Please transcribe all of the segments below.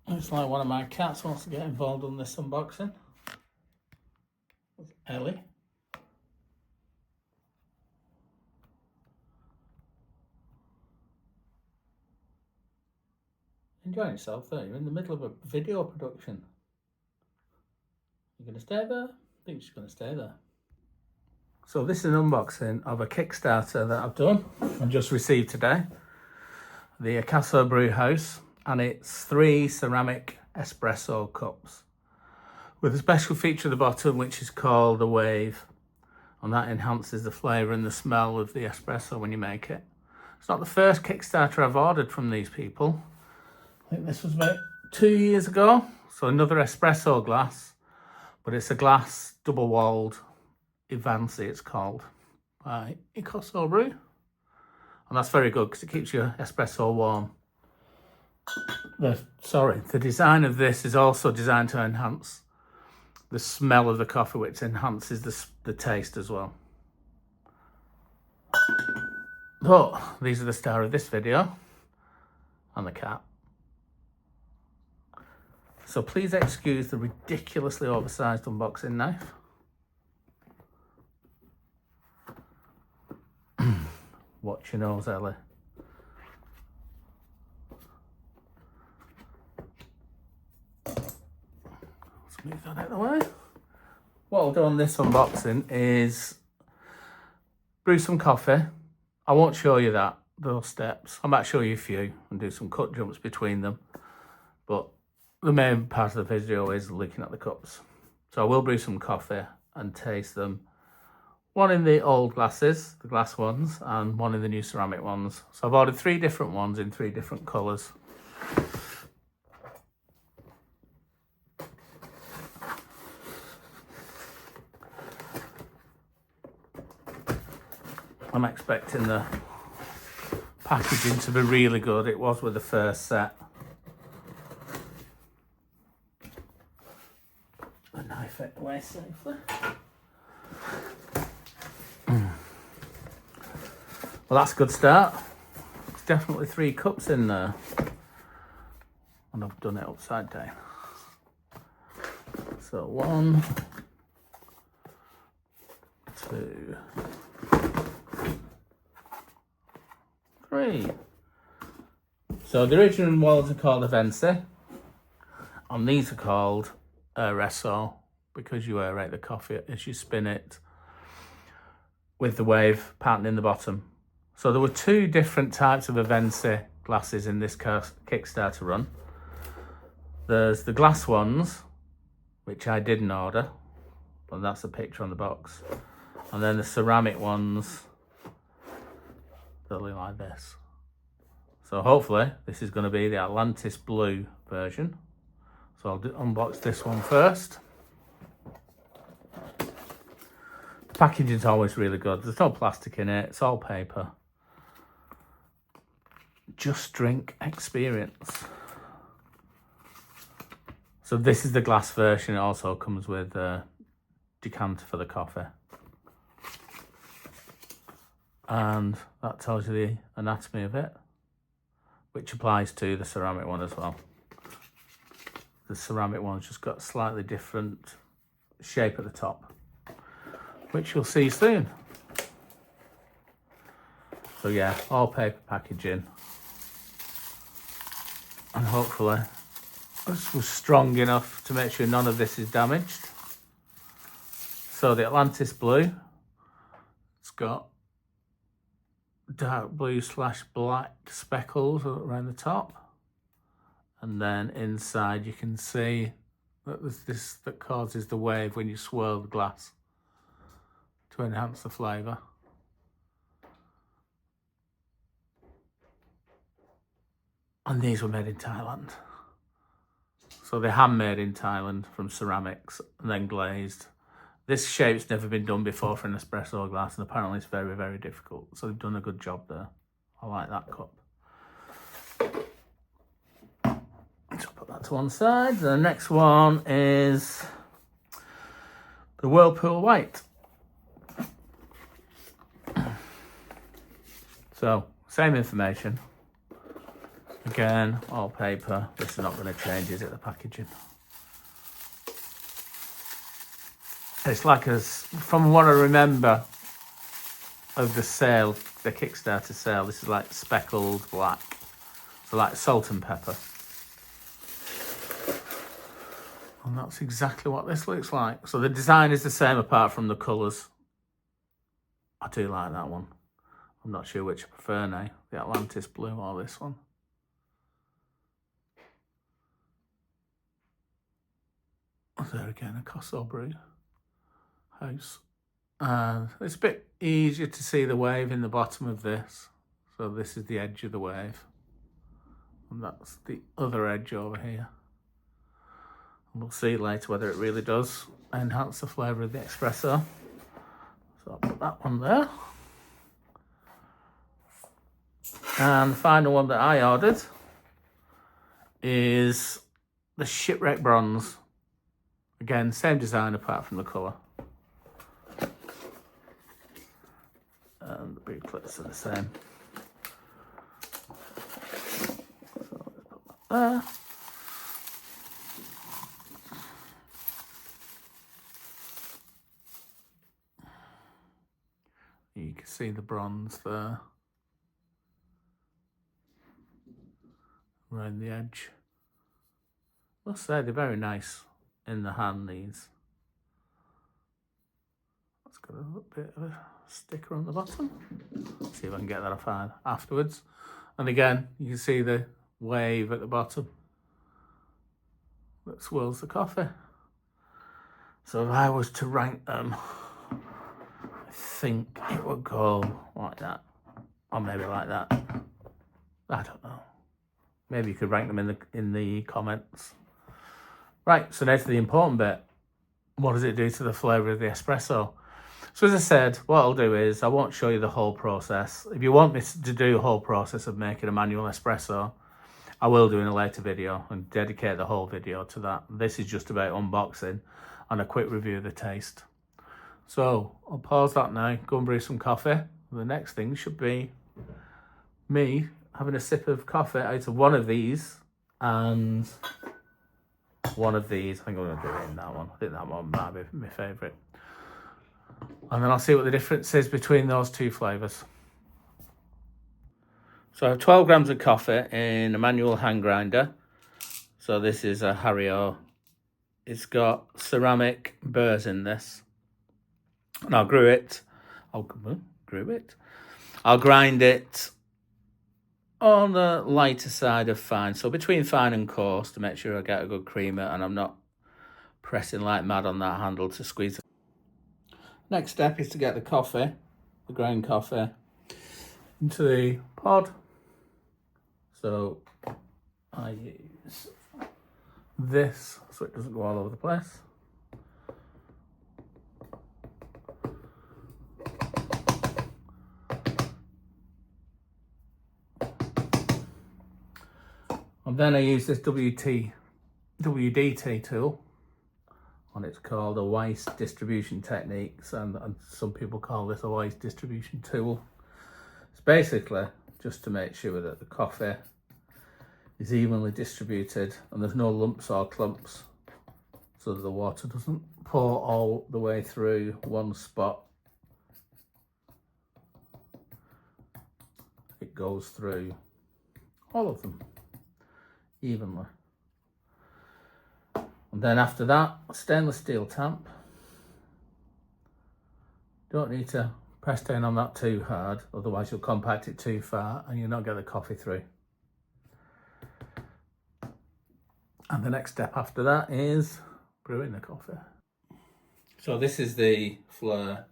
Looks like one of my cats wants to get involved in this unboxing. Ellie. Enjoying yourself there. You're in the middle of a video production. You gonna stay there? I think she's gonna stay there. So this is an unboxing of a Kickstarter that I've done and just received today. The Icosa brewhouse, and it's 3 ceramic espresso cups with a special feature at the bottom which is called the Wave, and that enhances the flavour and the smell of the espresso when you make it. It's not the first Kickstarter I've ordered from these people. I think this was about 2 years ago. So another espresso glass, but it's a glass double-walled Avensi, it's called, by icosa brew. And that's very good because it keeps your espresso warm. The design of this is also designed to enhance the smell of the coffee, which enhances the taste as well. But these are the star of this video, and the cat. So please excuse the ridiculously oversized unboxing knife. Watch your nose, Ellie. Let's move that out of the way. What I'll do on this unboxing is brew some coffee. I won't show you those steps. I might show you a few and do some cut jumps between them. But the main part of the video is looking at the cups. So I will brew some coffee and taste them. One in the old glasses, the glass ones, and one in the new ceramic ones. So I've ordered 3 different ones in 3 different colours. I'm expecting the packaging to be really good. It was with the first set. The knife out the way safely. Well, that's a good start. There's definitely 3 cups in there. And I've done it upside down. So 1, 2, 3. So the original ones are called Avensi, and these are called espresso because you aerate the coffee as you spin it with the wave pattern in the bottom. So there were 2 different types of Avensi glasses in this Kickstarter run. There's the glass ones, which I didn't order, but that's a picture on the box. And then the ceramic ones that look like this. So hopefully this is going to be the Atlantis blue version. So I'll unbox this one first. Packaging's always really good. There's no plastic in it, it's all paper. Just drink experience. So this is the glass version. It also comes with a decanter for the coffee. And that tells you the anatomy of it, which applies to the ceramic one as well. The ceramic one's just got a slightly different shape at the top, which you'll see soon. So yeah, all paper packaging. And hopefully this was strong enough to make sure none of this is damaged. So the Atlantis blue, it's got dark blue / black speckles around the top. And then inside you can see that there's this that causes the wave when you swirl the glass to enhance the flavour. And these were made in Thailand. So they're handmade in Thailand from ceramics and then glazed. This shape's never been done before for an espresso glass, and apparently it's very, very difficult. So they've done a good job there. I like that cup. So put that to one side. The next one is the Whirlpool White. So, same information. Again, all paper. This is not going to change, is it, the packaging? It's like, from what I remember of the sale, the Kickstarter sale, this is like speckled black. So like salt and pepper. And that's exactly what this looks like. So the design is the same apart from the colours. I do like that one. I'm not sure which I prefer now, the Atlantis blue or this one. There again, icosa brew house. And it's a bit easier to see the wave in the bottom of this. So this is the edge of the wave. And that's the other edge over here. And we'll see later whether it really does enhance the flavour of the espresso. So I'll put that one there. And the final one that I ordered is the Shipwreck Bronze. Again, same design apart from the colour. And the booklets are the same. So let's put that there. You can see the bronze there. Around the edge. I must say they're very nice in the hand, these. It's got a little bit of a sticker on the bottom. Let's see if I can get that off afterwards. And again, you can see the wave at the bottom that swirls the coffee. So if I was to rank them, I think it would go like that, or maybe like that. I don't know. Maybe you could rank them in the comments. Right, so now to the important bit. What does it do to the flavour of the espresso? So as I said, what I'll do is I won't show you the whole process. If you want me to do the whole process of making a manual espresso, I will do in a later video and dedicate the whole video to that. This is just about unboxing and a quick review of the taste. So I'll pause that now, go and brew some coffee. The next thing should be me having a sip of coffee out of one of these and one of these. I think I'm going to do it in that one. I think that one might be my favourite. And then I'll see what the difference is between those two flavours. So I have 12 grams of coffee in a manual hand grinder. So this is a Hario. It's got ceramic burrs in this. And I'll grind it on the lighter side of fine. So between fine and coarse to make sure I get a good creamer and I'm not pressing like mad on that handle to squeeze it. Next step is to get the coffee, the ground coffee, into the pod. So I use this so it doesn't go all over the place. And then I use this WDT tool, and it's called a waste distribution techniques, and some people call this a waste distribution tool. It's basically just to make sure that the coffee is evenly distributed and there's no lumps or clumps, so that the water doesn't pour all the way through one spot. It goes through all of them evenly. And then after that, a stainless steel tamp. Don't need to press down on that too hard, otherwise you'll compact it too far and you'll not get the coffee through. And the next step after that is brewing the coffee. So this is the Fleur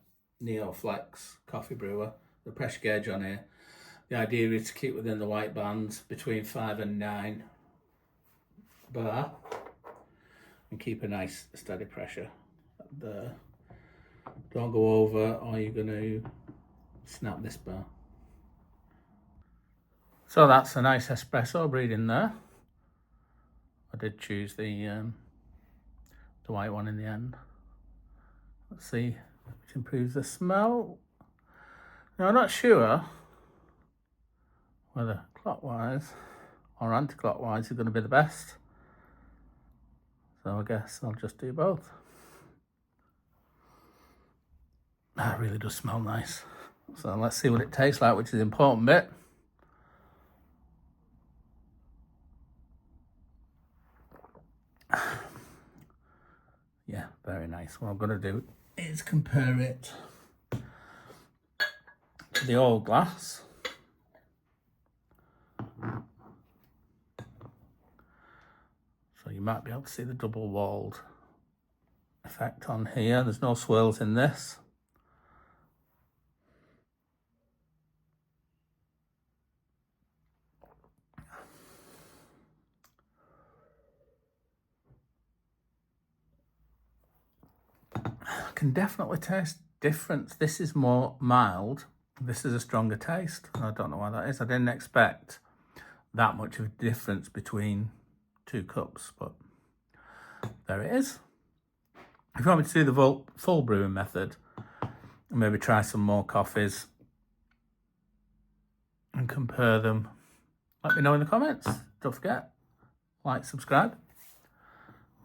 Neoflex coffee brewer, the pressure gauge on here. The idea is to keep within the white bands between 5 and 9 bar and keep a nice steady pressure there. Don't go over or you're going to snap this bar. So that's a nice espresso brewed in there. I did choose the white one in the end. Let's see which improves the smell. Now I'm not sure whether clockwise or anti-clockwise is going to be the best. So I guess I'll just do both. That really does smell nice. So let's see what it tastes like, which is the important bit. Yeah, very nice. What I'm going to do is compare it to the old glass. So you might be able to see the double-walled effect on here. There's no swirls in this. I can definitely taste difference. This is more mild. This is a stronger taste. I don't know why that is. I didn't expect that much of a difference between 2 cups, but there it is. If you want me to do the full brewing method, and maybe try some more coffees and compare them, let me know in the comments. Don't forget, like, subscribe,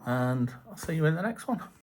and I'll see you in the next one.